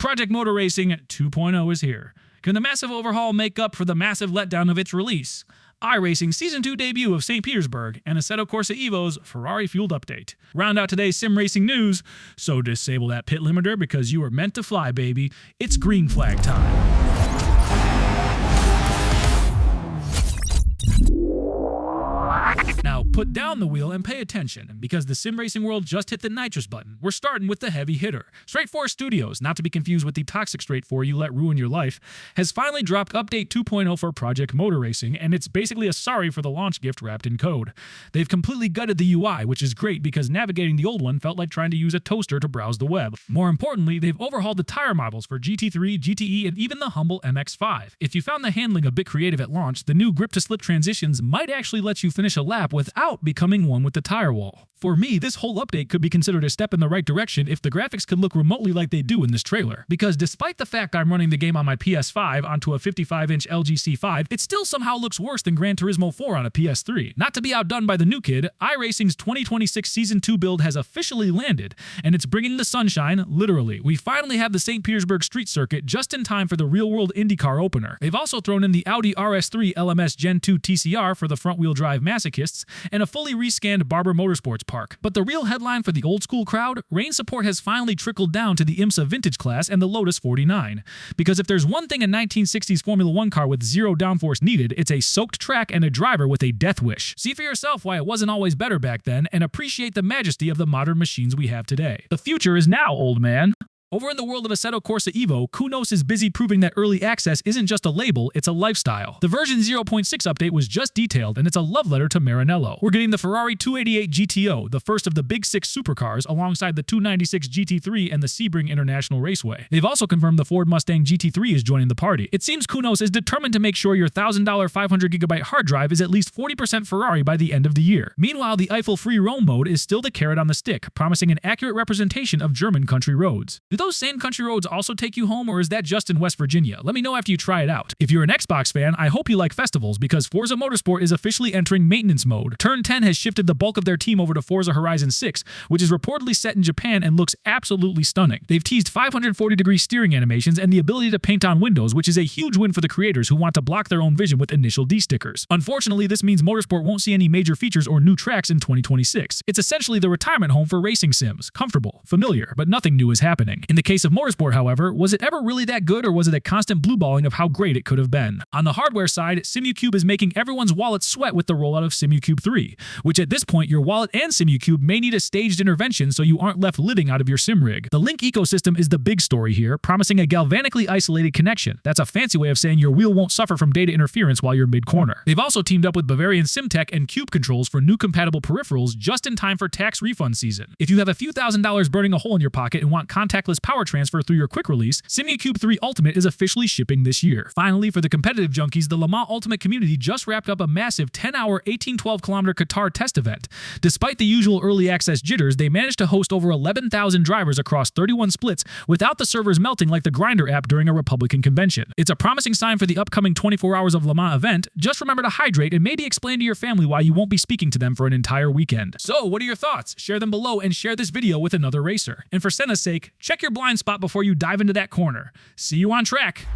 Project Motor Racing 2.0 is here. Can the massive overhaul make up for the massive letdown of its release? iRacing Season 2 debut of St. Petersburg and Assetto Corsa EVO's Ferrari-fueled update. Round out today's sim racing news, so disable that pit limiter because you were meant to fly, baby. It's green flag time. Now, put down the wheel and pay attention, because the sim racing world just hit the nitrous button. We're starting with the heavy hitter. Straight4 Studios, not to be confused with the toxic Straight4 you let ruin your life, has finally dropped Update 2.0 for Project Motor Racing, and it's basically a sorry for the launch gift wrapped in code. They've completely gutted the UI, which is great because navigating the old one felt like trying to use a toaster to browse the web. More importantly, they've overhauled the tire models for GT3, GTE, and even the humble MX-5. If you found the handling a bit creative at launch, the new grip-to-slip transitions might actually let you finish a lap without becoming one with the tire wall. For me, this whole update could be considered a step in the right direction if the graphics could look remotely like they do in this trailer. Because despite the fact I'm running the game on my PS5 onto a 55-inch LG C5, it still somehow looks worse than Gran Turismo 4 on a PS3. Not to be outdone by the new kid, iRacing's 2026 Season 2 build has officially landed, and it's bringing the sunshine, literally. We finally have the St. Petersburg Street Circuit just in time for the real-world IndyCar opener. They've also thrown in the Audi RS3 LMS Gen 2 TCR for the front-wheel drive masochists, and a fully rescanned Barber Motorsports Park. But the real headline for the old-school crowd, rain support has finally trickled down to the IMSA Vintage class and the Lotus 49. Because if there's one thing a 1960s Formula 1 car with zero downforce needed, it's a soaked track and a driver with a death wish. See for yourself why it wasn't always better back then, and appreciate the majesty of the modern machines we have today. The future is now, old man. Over in the world of Assetto Corsa EVO, Kunos is busy proving that early access isn't just a label, it's a lifestyle. The version 0.6 update was just detailed, and it's a love letter to Maranello. We're getting the Ferrari 288 GTO, the first of the big six supercars, alongside the 296 GT3 and the Sebring International Raceway. They've also confirmed the Ford Mustang GT3 is joining the party. It seems Kunos is determined to make sure your $1,000 500GB hard drive is at least 40% Ferrari by the end of the year. Meanwhile, the Eiffel free roam mode is still the carrot on the stick, promising an accurate representation of German country roads. Do those same country roads also take you home, or is that just in West Virginia? Let me know after you try it out. If you're an Xbox fan, I hope you like festivals, because Forza Motorsport is officially entering maintenance mode. Turn 10 has shifted the bulk of their team over to Forza Horizon 6, which is reportedly set in Japan and looks absolutely stunning. They've teased 540-degree steering animations and the ability to paint on windows, which is a huge win for the creators who want to block their own vision with initial D stickers. Unfortunately, this means Motorsport won't see any major features or new tracks in 2026. It's essentially the retirement home for racing sims. Comfortable, familiar, but nothing new is happening. In the case of Motorsport, however, was it ever really that good, or was it a constant blueballing of how great it could have been? On the hardware side, Simucube is making everyone's wallet sweat with the rollout of Simucube3, which at this point your wallet and Simucube may need a staged intervention so you aren't left living out of your sim rig. The Link ecosystem is the big story here, promising a galvanically isolated connection. That's a fancy way of saying your wheel won't suffer from data interference while you're mid-corner. They've also teamed up with Bavarian SimTech and Cube Controls for new compatible peripherals just in time for tax refund season. If you have a few $1,000s burning a hole in your pocket and want contactless power transfer through your quick release, Simucube3 Ultimate is officially shipping this year. Finally, for the competitive junkies, the Le Mans Ultimate community just wrapped up a massive 10-hour, 18-12-kilometer Qatar test event. Despite the usual early access jitters, they managed to host over 11,000 drivers across 31 splits without the servers melting like the Grindr app during a Republican convention. It's a promising sign for the upcoming 24 Hours of Le Mans event. Just remember to hydrate and maybe explain to your family why you won't be speaking to them for an entire weekend. So, what are your thoughts? Share them below and share this video with another racer. And for Senna's sake, check your blind spot before you dive into that corner. See you on track.